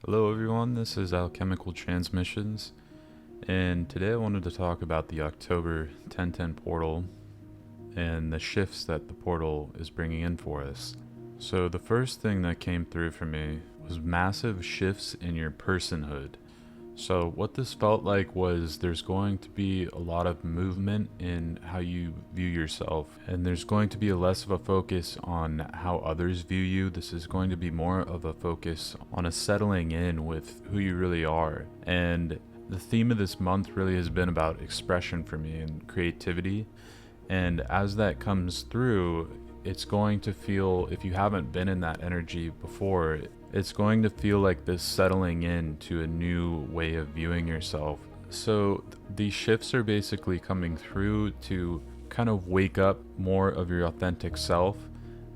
Hello everyone, this is Alchemical Transmissions, and today I wanted to talk about the October 1010 portal and the shifts that the portal is bringing in for us. So the first thing that came through for me was massive shifts in your personhood. So what this felt like was there's going to be a lot of movement in how you view yourself, and there's going to be a less of a focus on how others view you. This is going to be more of a focus on a settling in with who you really are. And the theme of this month really has been about expression for me and creativity. And as that comes through, it's going to feel, if you haven't been in that energy before, it's going to feel like this settling into a new way of viewing yourself. So these shifts are basically coming through to kind of wake up more of your authentic self.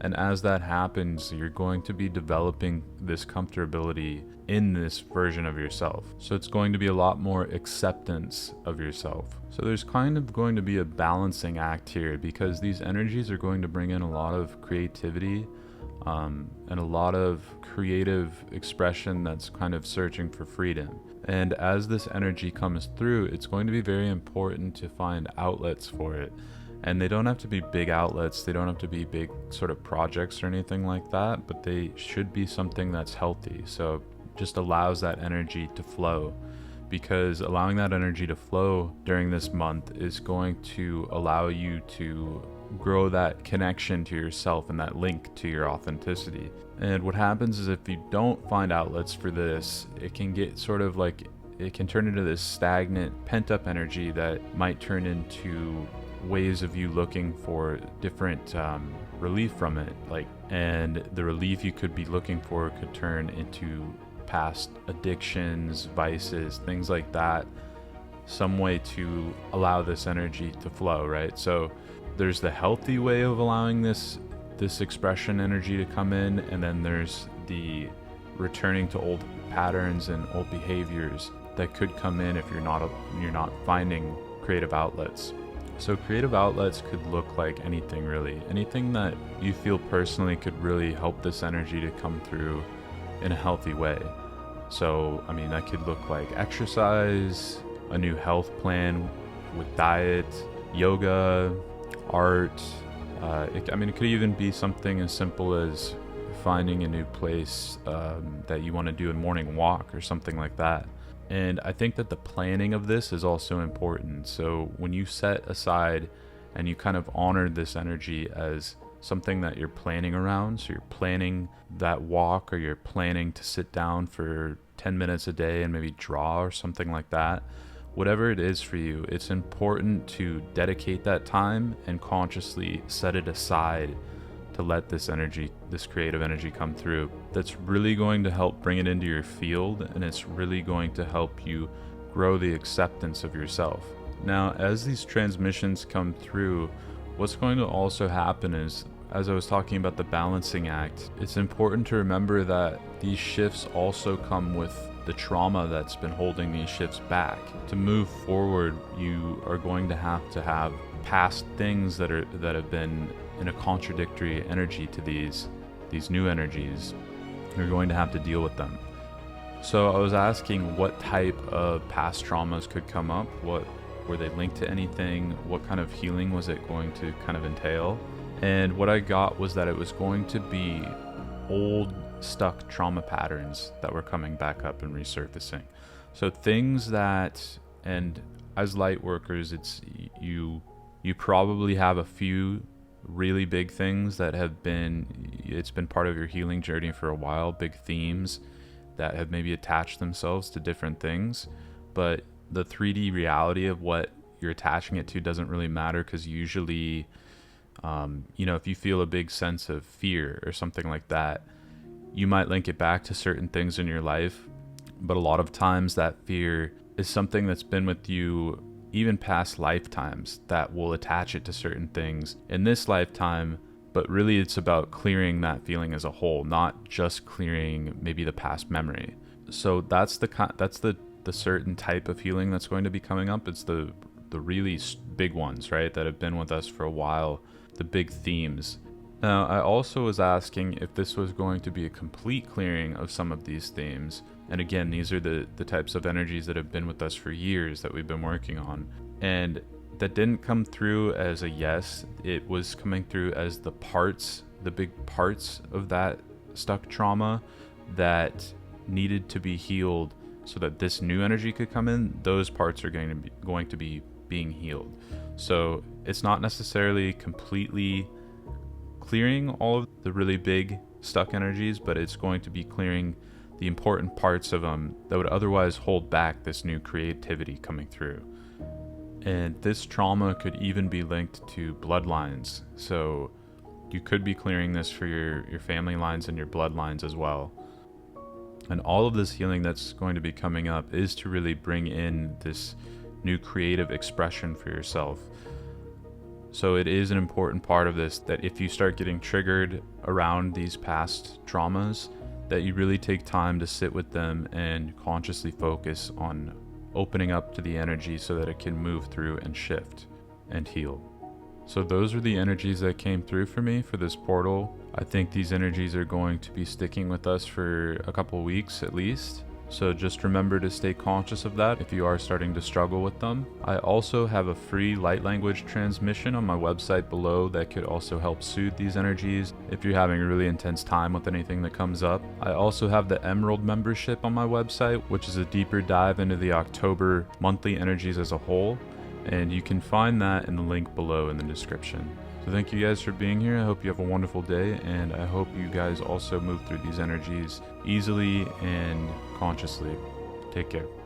And as that happens, you're going to be developing this comfortability in this version of yourself. So it's going to be a lot more acceptance of yourself. So there's kind of going to be a balancing act here because these energies are going to bring in a lot of creativity and a lot of creative expression that's kind of searching for freedom. And as this energy comes through, it's going to be very important to find outlets for it. And they don't have to be big outlets, they don't have to be big sort of projects or anything like that, but they should be something that's healthy. So just allows that energy to flow, because allowing that energy to flow during this month is going to allow you to grow that connection to yourself and that link to your authenticity. And what happens is if you don't find outlets for this, it can get sort of like, it can turn into this stagnant, pent up energy that might turn into ways of you looking for different relief from it. And the relief you could be looking for could turn into past addictions, vices, things like that, some way to allow this energy to flow, right? So there's the healthy way of allowing this expression energy to come in, and then there's the returning to old patterns and old behaviors that could come in if you're not finding creative outlets. So creative outlets could look like anything really. Anything that you feel personally could really help this energy to come through in a healthy way. So, I mean, that could look like exercise, a new health plan with diet, yoga, art. It could even be something as simple as finding a new place that you want to do a morning walk or something like that. And I think that the planning of this is also important. So when you set aside and you kind of honor this energy as something that you're planning around, so you're planning that walk, or you're planning to sit down for 10 minutes a day and maybe draw or something like that, whatever it is for you, it's important to dedicate that time and consciously set it aside to let this energy, this creative energy come through. That's really going to help bring it into your field, and it's really going to help you grow the acceptance of yourself. Now, as these transmissions come through, what's going to also happen is, as I was talking about the balancing act, it's important to remember that these shifts also come with the trauma that's been holding these shifts back. To move forward, you are going to have past things that have been in a contradictory energy to these new energies. You're going to have to deal with them. So I was asking what type of past traumas could come up. What were they linked to anything? What kind of healing was it going to kind of entail? And what I got was that it was going to be old stuck trauma patterns that were coming back up and resurfacing. So things that, and as light workers, it's you probably have a few really big things that it's been part of your healing journey for a while, big themes that have maybe attached themselves to different things, but the 3D reality of what you're attaching it to doesn't really matter, because usually if you feel a big sense of fear or something like that, you might link it back to certain things in your life, but a lot of times that fear is something that's been with you even past lifetimes that will attach it to certain things in this lifetime. But really it's about clearing that feeling as a whole, not just clearing maybe the past memory. So that's the certain type of healing that's going to be coming up. It's the really big ones, right, that have been with us for a while, the big themes. Now, I also was asking if this was going to be a complete clearing of some of these themes. And again, these are the types of energies that have been with us for years that we've been working on. And that didn't come through as a yes. It was coming through as the big parts of that stuck trauma that needed to be healed so that this new energy could come in. Those parts are going to be being healed. So it's not necessarily completely clearing all of the really big stuck energies, but it's going to be clearing the important parts of them that would otherwise hold back this new creativity coming through. And this trauma could even be linked to bloodlines. So you could be clearing this for your family lines and your bloodlines as well. And all of this healing that's going to be coming up is to really bring in this new creative expression for yourself. So it is an important part of this that if you start getting triggered around these past traumas, that you really take time to sit with them and consciously focus on opening up to the energy so that it can move through and shift and heal. So those are the energies that came through for me for this portal. I think these energies are going to be sticking with us for a couple weeks at least. So just remember to stay conscious of that if you are starting to struggle with them. I also have a free light language transmission on my website below that could also help soothe these energies if you're having a really intense time with anything that comes up. I also have the Emerald membership on my website, which is a deeper dive into the October monthly energies as a whole, and you can find that in the link below in the description. So thank you guys for being here. I hope you have a wonderful day, and I hope you guys also move through these energies easily and consciously. Take care.